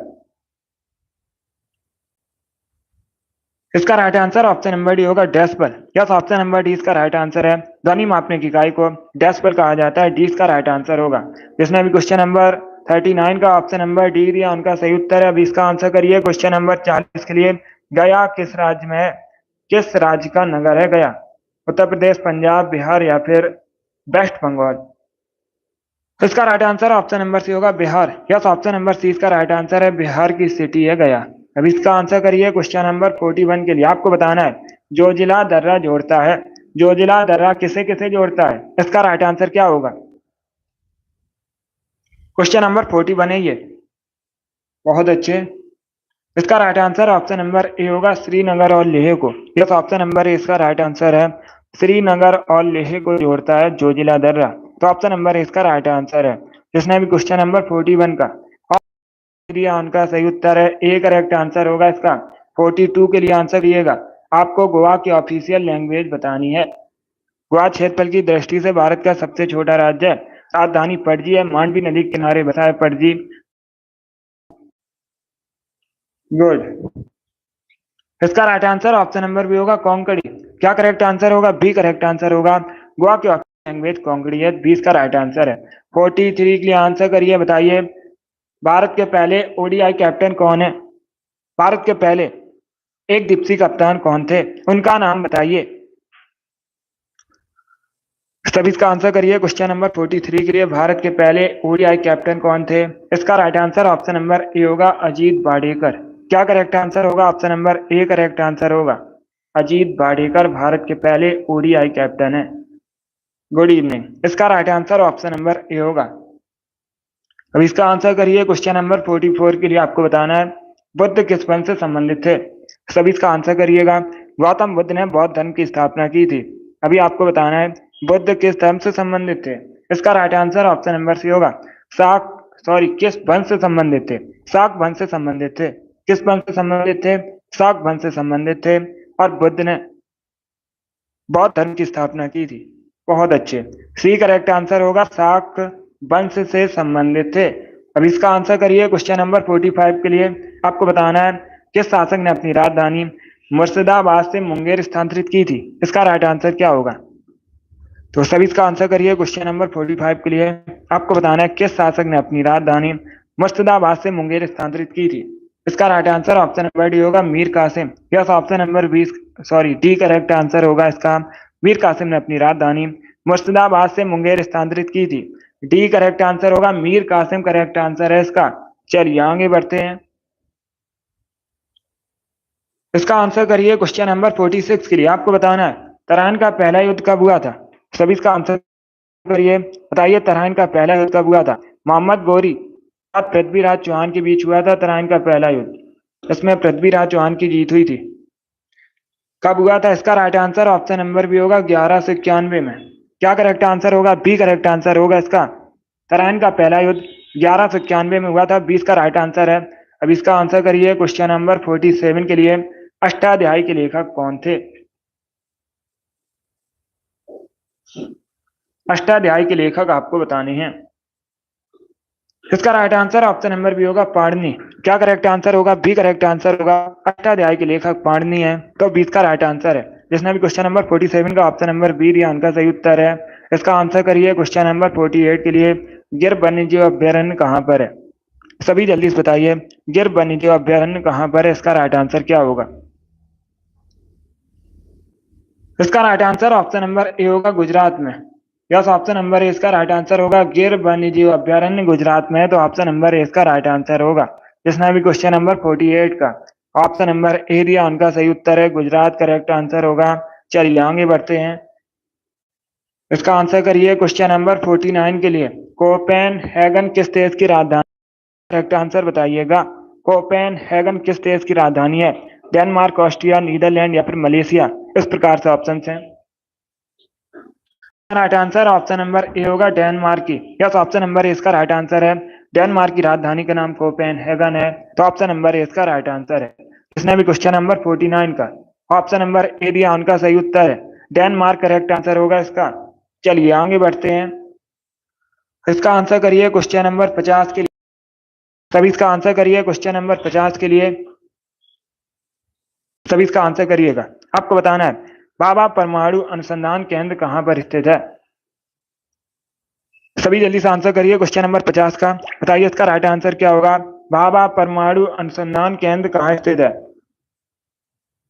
इसका right answer option number D होगा, decibel. Yes, option number D इसका राइट आंसर है। ध्वनि मापने की इकाई को डेसिबल कहा जाता है। डी इसका राइट आंसर होगा। जिसने भी क्वेश्चन नंबर 39 का ऑप्शन नंबर डी दिया उनका सही उत्तर है। अब इसका आंसर करिए क्वेश्चन नंबर 40 के लिए। गया किस राज्य में है? किस राज्य का नगर है गया? उत्तर प्रदेश, पंजाब, बिहार या फिर वेस्ट बंगाल? इसका right answer option number C होगा, Bihar. Yes, option number C इसका राइट आंसर है। बिहार की सिटी है गया। अब इसका आंसर करिए क्वेश्चन नंबर 41 के लिए। आपको बताना है जोजिला दर्रा जोड़ता है। जोजिला दर्रा किसे किसे जोड़ता है? इसका राइट आंसर क्या होगा? क्वेश्चन नंबर 41 है ये। बहुत अच्छे। इसका right answer option number A होगा, श्रीनगर और लेह को। यस, ऑप्शन नंबर ए इसका राइट आंसर है। श्रीनगर और लेह को जोड़ता है जोजिला दर्रा। तो ऑप्शन नंबर ए इसका राइट आंसर है। जिसने भी क्वेश्चन नंबर 41 का दिया उनका सही उत्तर है। ए करेक्ट आंसर होगा इसका। 42 के लिए आंसर दिएगा। आपको गोवा की ऑफिशियल लैंग्वेज बतानी है। गोवा क्षेत्रफल की दृष्टि से भारत का सबसे छोटा राज्य है। राजधानी पणजी है। मांडवी नदी के किनारे बसा है पणजी। गुड। इसका right answer option number B होगा कोंकणी। क्या करेक्ट आंसर होगा? बी करेक्ट आंसर होगा। गोवा की लैंग्वेज कोंकणी है। 20 का राइट आंसर है। 43 के लिए आंसर करिए, बताइए भारत के पहले ओडीआई कैप्टन कौन है? भारत के पहले एक दिवसीय कप्तान कौन थे? उनका नाम बताइए। सभी इसका आंसर करिए। क्वेश्चन नंबर 43 के लिए भारत के पहले ओडीआई कैप्टन कौन थे? इसका right answer option number A होगा, अजीत वाडेकर। क्या करेक्ट आंसर होगा? Option number A correct answer होगा। अजीत वाडेकर भारत के पहले ओडीआई कैप्टन है। Good evening. इसका right answer option number A होगा। अब इसका आंसर करिए। क्वेश्चन नंबर 44 के लिए आपको बताना है बुद्ध किस वंश से संबंधित थे? सभी इसका आंसर करिएगा। गौतम बुद्ध ने बौद्ध धर्म की स्थापना की थी। अभी आपको बताना है बुद्ध किस धर्म से संबंधित थे। इसका right answer option number C होगा। किस वंश से संबंधित थे? शाक वंश से संबंधित थे। किस वंश से संबंधित थे? शाक वंश से संबंधित थे। और बुद्ध ने बौद्ध धर्म की स्थापना की थी। बहुत अच्छे। सी करेक्ट आंसर होगा, शाक वंश से संबंधित थे। अब इसका आंसर करिए। क्वेश्चन नंबर 45 के लिए आपको बताना है किस शासक ने अपनी राजधानी मुर्शिदाबाद से मुंगेर स्थानांतरित की थी? इसका राइट आंसर क्या होगा? तो सभी इसका आंसर करिए। क्वेश्चन नंबर 45 के लिए आपको बताना है किस शासक ने अपनी राजधानी मुर्शिदाबाद से मुंगेर स्थानांतरित की थी? इसका right answer option number D होगा, Mir Qasim. Yes, option number 20 D correct answer होगा इसका। मीर कासिम ने अपनी राजधानी मुर्शिदाबाद से मुंगेर स्थानांतरित की थी। डी करेक्ट आंसर होगा, मीर कासिम करेक्ट आंसर है इसका। चलिए आगे बढ़ते हैं। इसका आंसर करिए। क्वेश्चन नंबर 46 के लिए आपको बताना है तराइन का पहला युद्ध कब हुआ था? सभी इसका आंसर करिए, बताइए तराइन का पहला युद्ध कब हुआ था? मोहम्मद गौरी और पृथ्वीराज चौहान के बीच हुआ था तराइन का पहला युद्ध। इसमें पृथ्वीराज चौहान की जीत हुई थी। कब हुआ था? इसका right answer option number B होगा, 1191 में। क्या करेक्ट आंसर होगा? बी करेक्ट आंसर होगा इसका। तराइन का पहला युद्ध 1191 में हुआ था। 20 का राइट आंसर है। अब इसका आंसर करिए। क्वेश्चन नंबर 47 के लिए अष्टाध्यायी के लेखक कौन थे? अष्टाध्यायी के लेखक आपको बताने हैं। इसका right answer option number B होगा, पाणिनि। क्या करेक्ट आंसर होगा? बी करेक्ट आंसर होगा। अष्टाध्यायी के लेखक पाणिनि है। तो 20 का राइट आंसर है। जिसने भी क्वेश्चन नंबर 47 का ऑप्शन नंबर बी दिया उनका सही उत्तर है। इसका आंसर करिए। क्वेश्चन नंबर 48 के लिए गिर वन्यजीव अभ्यारण्य कहाँ पर है? सभी जल्दी से बताइए गिर वन्यजीव अभ्यारण्य कहाँ पर है? इसका राइट आंसर क्या होगा? इसका right answer option number A होगा, गुजरात में। यस, ऑप्शन नंबर ए इसका राइट आंसर होगा। गिर वन्यजीव अभ्यारण्य गुजरात में है। तो ऑप्शन नंबर ए इसका राइट आंसर होगा। जिसने भी क्वेश्चन नंबर 48 का ऑप्शन नंबर ए दिया उनका सही उत्तर है, गुजरात करेक्ट आंसर होगा। चलिए आगे बढ़ते हैं। इसका आंसर करिए। क्वेश्चन नंबर 49 के लिए कोपेनहेगन किस देश की राजधानी? करेक्ट आंसर बताइएगा। कोपेनहेगन किस देश की राजधानी है? डेनमार्क, ऑस्ट्रिया, नीदरलैंड या फिर मलेशिया? इस प्रकार से ऑप्शन हैं। Right answer option number A होगा, डेनमार्क की। यस, ऑप्शन नंबर ए इसका राइट आंसर है। डेनमार्क की राजधानी का नाम कोपेनहेगन है। तो ऑप्शन नंबर ए इसका राइट आंसर है। इसने भी क्वेश्चन नंबर 49 का ऑप्शन नंबर ए दिया उनका सही उत्तर है, डेनमार्क करेक्ट आंसर होगा इसका। चलिए आगे बढ़ते हैं। इसका आंसर करिए। क्वेश्चन नंबर 50 के लिए सभी इसका आंसर करिए। क्वेश्चन नंबर 50 के लिए सभी इसका आंसर करिएगा। आपको बताना है भाभा परमाणु अनुसंधान केंद्र कहां पर स्थित है? सभी जल्दी से आंसर करिए क्वेश्चन नंबर 50 का। बताइए इसका राइट आंसर क्या होगा? भाभा परमाणु अनुसंधान केंद्र कहां स्थित है?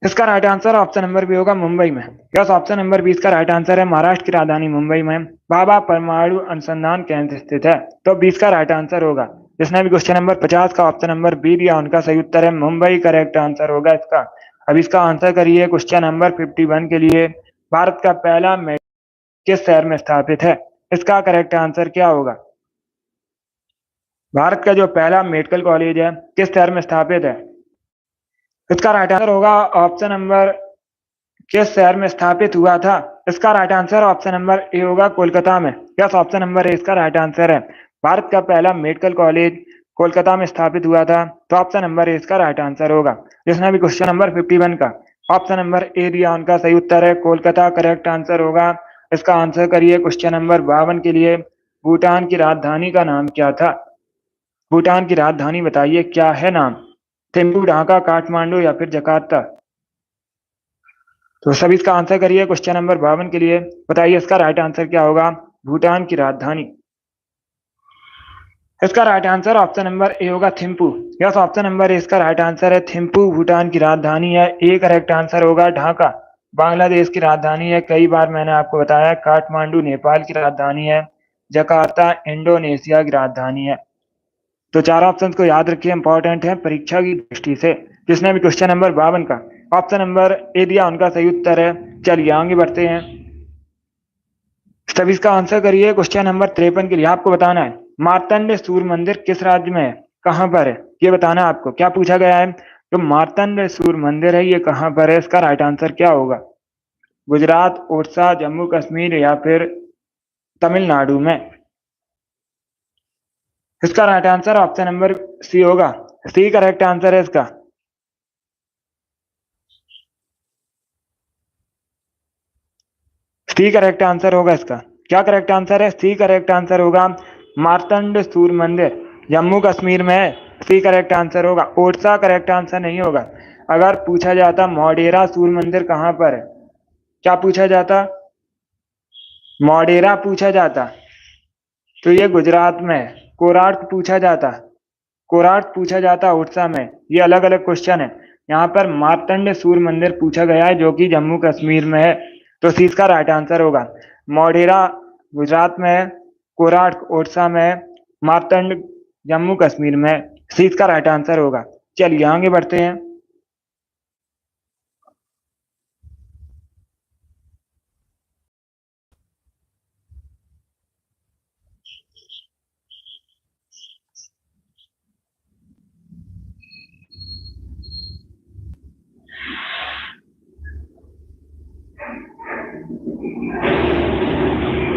इसका right answer option number B होगा, मुंबई में। यस, ऑप्शन नंबर 20 का राइट आंसर है। महाराष्ट्र की राजधानी मुंबई में भाभा परमाणु अनुसंधान केंद्र स्थित है। तो 20 का राइट आंसर होगा। जिसने भी क्वेश्चन नंबर 50 का ऑप्शन नंबर बी दिया उनका सही उत्तर है, मुंबई करेक्ट आंसर होगा इसका। अब इसका आंसर करिए। क्वेश्चन नंबर 51 के लिए भारत का पहला मेट्रो किस शहर में स्थापित है? इसका करेक्ट आंसर क्या होगा? भारत का जो पहला मेडिकल कॉलेज है किस शहर में स्थापित है? इसका राइट आंसर होगा ऑप्शन नंबर किस शहर में स्थापित हुआ था? इसका right answer option number A होगा, कोलकाता में। यस, ऑप्शन नंबर ए इसका राइट आंसर है। भारत का पहला मेडिकल कॉलेज कोलकाता में स्थापित हुआ था। तो ऑप्शन नंबर ए इसका राइट आंसर होगा। जिसने भी क्वेश्चन नंबर 51 का ऑप्शन नंबर ए दिया उनका सही उत्तर है, कोलकाता करेक्ट आंसर होगा। इसका आंसर करिए क्वेश्चन नंबर 52 के लिए। भूटान की राजधानी का नाम क्या था? भूटान की राजधानी बताइए क्या है नाम? थिम्पू, ढाका, काठमांडू या फिर जकार्ता? तो सभी इसका आंसर करिए क्वेश्चन नंबर 52 के लिए। बताइए इसका राइट आंसर क्या होगा? भूटान की राजधानी। इसका right answer option number A होगा Thimphu. Yes, option number A इसका राइट आंसर है। थिम्पू भूटान की राजधानी है। ए करेक्ट आंसर होगा ढाका बांग्लादेश की राजधानी है। कई बार मैंने आपको बताया काठमांडू नेपाल की राजधानी है। जकार्ता इंडोनेशिया की राजधानी है। तो चार ऑप्शन को याद रखिए, इंपॉर्टेंट है परीक्षा की दृष्टि से। जिसने भी क्वेश्चन नंबर 52 का ऑप्शन नंबर ए दिया उनका सही उत्तर है। चलिए आगे बढ़ते हैं। सभी इसका आंसर करिए क्वेश्चन नंबर 53 के लिए। आपको बताना है मार्तंड सूर्य मंदिर किस राज्य में है, कहां पर है, ये बताना है आपको। क्या पूछा गया है? जो मार्तंड सूर्य मंदिर है ये कहां पर है? इसका राइट आंसर क्या होगा? गुजरात, ओडिशा, जम्मू कश्मीर या फिर तमिलनाडु में? इसका right answer option number C होगा। सी करेक्ट आंसर है इसका। सी करेक्ट आंसर होगा इसका। क्या करेक्ट आंसर है? सी करेक्ट आंसर होगा। मार्तंड सूर्य मंदिर जम्मू कश्मीर में है। सी करेक्ट आंसर होगा। ओडिशा करेक्ट आंसर नहीं होगा। अगर पूछा जाता मोढेरा सूर्य मंदिर कहां पर है, क्या पूछा जाता? मोढेरा पूछा जाता तो ये गुजरात में है। कोणार्क पूछा जाता, कोणार्क पूछा जाता उड़ीसा में। ये अलग अलग क्वेश्चन है। यहाँ पर मार्तंड सूर्य मंदिर पूछा गया है जो कि जम्मू कश्मीर में है। तो सी इसका राइट आंसर होगा। मोढेरा गुजरात में है, कोणार्क उड़ीसा में है, मार्तंड जम्मू कश्मीर में है। सी इसका राइट आंसर होगा। चलिए आगे बढ़ते हैं।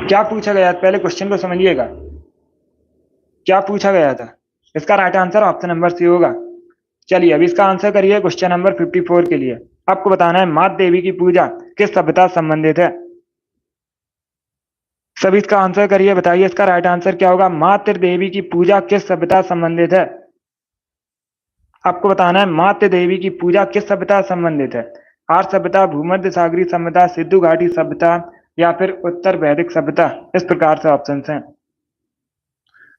क्या पूछा गया? पहले क्वेश्चन को समझिएगा। क्या पूछा गया था? इसका right answer option number C होगा। चलिए अब इसका आंसर करिए क्वेश्चन नंबर 54 के लिए। आपको बताना है मात देवी की पूजा किस सभ्यता से संबंधित है। सभी इसका आंसर करिए। बताइए इसका राइट आंसर क्या होगा? मातृ देवी की पूजा किस सभ्यता से संबंधित है? आपको बताना है मातृ देवी की पूजा किस सभ्यता से संबंधित है। आर्य सभ्यता, भूमध्य सागरीय सभ्यता, सिंधु घाटी सभ्यता या फिर उत्तर वैदिक सभ्यता? इस प्रकार से ऑप्शन हैं।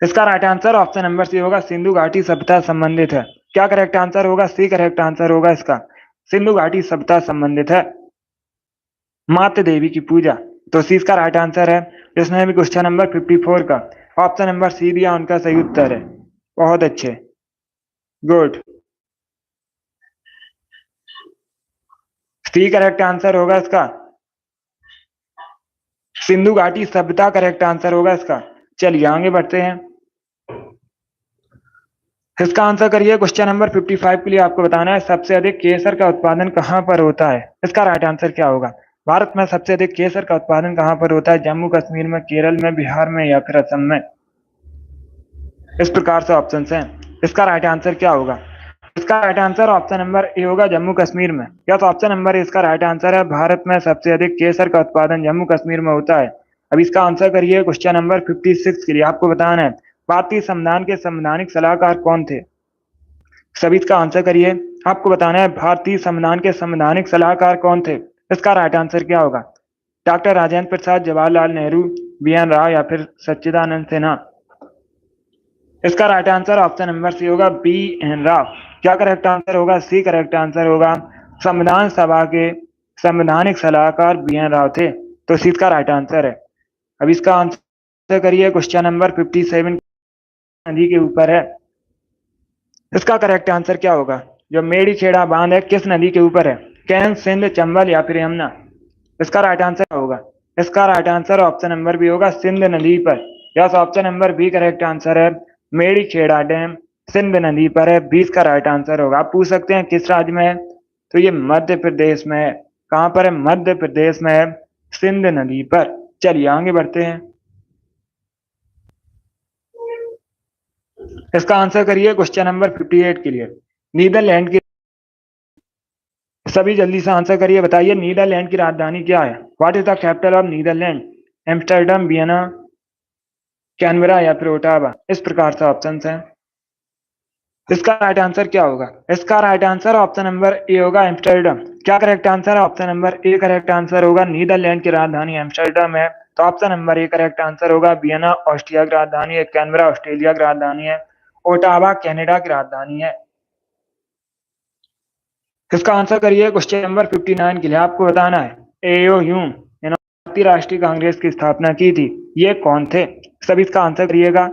इसका right answer option number C होगा। सिंधु घाटी सभ्यता संबंधित है। क्या करेक्ट आंसर होगा? सी करेक्ट आंसर होगा इसका। सिंधु घाटी सभ्यता संबंधित है मातृ देवी की पूजा। तो सी इसका राइट आंसर है। जिसने भी क्वेश्चन नंबर 54 का ऑप्शन नंबर सी दिया उनका सही उत्तर है। बहुत अच्छे, गुड। सी करेक्ट आंसर होगा इसका। सिंधु घाटी सभ्यता करेक्ट आंसर होगा इसका। चलिए आगे बढ़ते हैं। इसका आंसर करिए क्वेश्चन नंबर 55 के लिए। आपको बताना है सबसे अधिक केसर का उत्पादन कहां पर होता है। इसका राइट आंसर क्या होगा? भारत में सबसे अधिक केसर का उत्पादन कहां पर होता है? जम्मू कश्मीर में, केरल में, बिहार में या फिर असम में? इस प्रकार से ऑप्शन हैं। इसका राइट आंसर क्या होगा? इसका right answer option number A होगा, जम्मू कश्मीर में। या तो ऑप्शन नंबर इसका राइट आंसर है। भारत में सबसे अधिक केसर का उत्पादन जम्मू कश्मीर में होता है। अब इसका आंसर करिए क्वेश्चन नंबर 56 के लिए। आपको बताना है भारतीय संविधान के संवैधानिक सलाहकार कौन थे। सभी इसका आंसर करिए। आपको बताना है भारतीय संविधान के संवैधानिक सलाहकार कौन थे। इसका राइट आंसर क्या होगा? Doctor Rajendra Prasad, Jawaharlal Nehru, B N. राव या फिर सच्चिदानंद सिन्हा? इसका right answer option number C होगा, बी.एन. राव। क्या करेक्ट आंसर होगा? सी करेक्ट आंसर होगा। संविधान सभा के संवैधानिक सलाहकार बी.एन. राव थे। तो सी इसका राइट आंसर है। अब इसका आंसर करिए क्वेश्चन नंबर 57 नदी के ऊपर है। इसका करेक्ट आंसर क्या होगा? जो मेडी खेड़ा बांध है किस नदी के ऊपर है? कैन, सिंध, चंबल या फिर यमुना? इसका राइट आंसर क्या होगा? इसका right answer option number B होगा, सिंध नदी पर। Yes, option number B correct answer है। मेडी खेड़ा डैम सिंध नदी पर है। 20 का राइट आंसर होगा। आप पूछ सकते हैं किस राज्य में है, तो ये मध्य प्रदेश में है। कहां पर है? मध्य प्रदेश में है, सिंध नदी पर। चलिए आगे बढ़ते हैं। इसका आंसर करिए क्वेश्चन नंबर 58 के लिए। नीदरलैंड की सभी जल्दी से आंसर करिए, बताइए नीदरलैंड की राजधानी क्या है? What is the capital of Netherland? Amsterdam, Vienna, Canberra या फिर ओटावा? इस प्रकार से ऑप्शन है। इसका राइट आंसर क्या होगा? इसका right answer option number A होगा एम्स्टर्डम। क्या करेक्ट आंसर है? Option number A correct answer होगा। नीदरलैंड की राजधानी एम्स्टर्डम है, तो option number A correct answer होगा। वियना ऑस्ट्रिया की राजधानी है, कैनबरा ऑस्ट्रेलिया की राजधानी है, ओटावा कनाडा की राजधानी है। इसका आंसर करिए। क्वेश्चन नंबर 59 के लिए आपको बताना है एओ ह्यूम ने भारतीय राष्ट्रीय कांग्रेस की स्थापना की थी, ये कौन थे? सभी इसका आंसर करिएगा।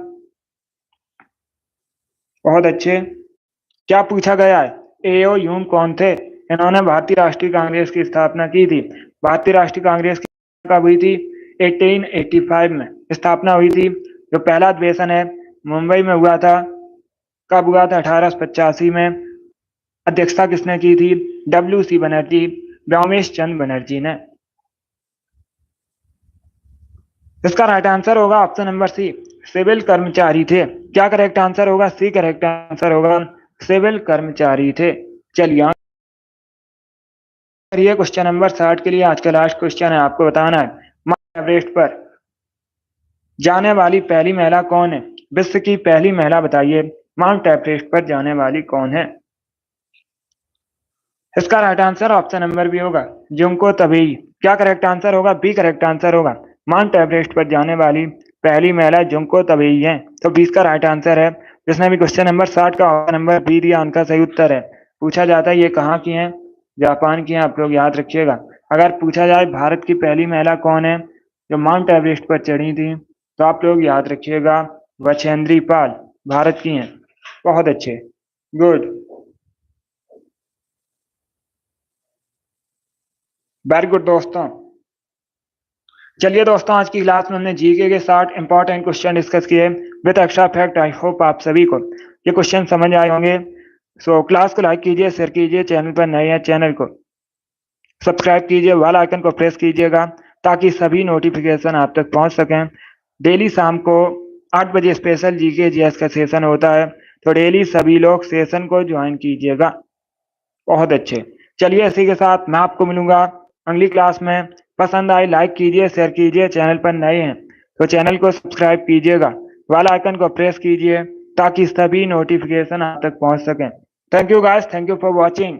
बहुत अच्छे। क्या पूछा गया है? एओ ह्यूम कौन थे? इन्होंने भारतीय राष्ट्रीय कांग्रेस की स्थापना की थी। भारतीय राष्ट्रीय कांग्रेस की कब हुई थी? 1885 में स्थापना हुई थी। जो पहला अधिवेशन है मुंबई में हुआ था। कब हुआ था? 1885 में। अध्यक्षता किसने की थी? डब्ल्यू.सी. बनर्जी, व्योमेश चंद्र बनर्जी ने। इसका राइट आंसर होगा ऑप्शन नंबर सी, सिविल कर्मचारी थे। क्या करेक्ट आंसर होगा? सी करेक्ट आंसर होगा, सिविल कर्मचारी थे। चलिए करिए क्वेश्चन नंबर 60 के लिए। आज का लास्ट क्वेश्चन है, आपको बताना है माउंट एवरेस्ट पर जाने वाली पहली महिला कौन है? विश्व की पहली महिला बताइए, माउंट एवरेस्ट पर जाने वाली कौन है? इसका right answer option number B होगा, जुंको तबेई। क्या करेक्ट आंसर होगा? बी करेक्ट आंसर होगा। माउंट एवरेस्ट पर जाने वाली पहली महिला जुंको तबेई है, तो 20 का राइट आंसर है। जिसने भी क्वेश्चन नंबर 60 का ऑप्शन नंबर बी दिया उनका सही उत्तर है। पूछा जाता है ये कहाँ की है? जापान की है, आप लोग याद रखिएगा। अगर पूछा जाए भारत की पहली महिला कौन है जो माउंट एवरेस्ट पर चढ़ी थी, तो आप लोग याद रखिएगा बछेंद्री पाल भारत की हैं। बहुत अच्छे, गुड, वेरी गुड दोस्तों। चलिए दोस्तों, आज की क्लास में हमने जीके के 60 इंपॉर्टेंट क्वेश्चन डिस्कस किए with extra fact. I hope आप सभी को ये क्वेश्चन समझ आए होंगे। सो क्लास को लाइक कीजिए, शेयर कीजिए, चैनल पर नए हैं चैनल को सब्सक्राइब कीजिए, बेल आइकन को प्रेस कीजिएगा ताकि सभी नोटिफिकेशन आप तक पहुंच सकें। डेली शाम को 8 बजे स्पेशल जीके जीएस का सेशन होता है, तो डेली सभी लोग सेशन को ज्वाइन कीजिएगा। बहुत अच्छे। चलिए इसी के साथ मैं आपको मिलूंगा अगली क्लास में। पसंद आई लाइक कीजिए, शेयर कीजिए, चैनल पर नए हैं तो चैनल को सब्सक्राइब कीजिएगा, बेल आइकन को प्रेस कीजिए ताकि सभी नोटिफिकेशन आप तक पहुंच सकें। Thank you guys, thank you for watching.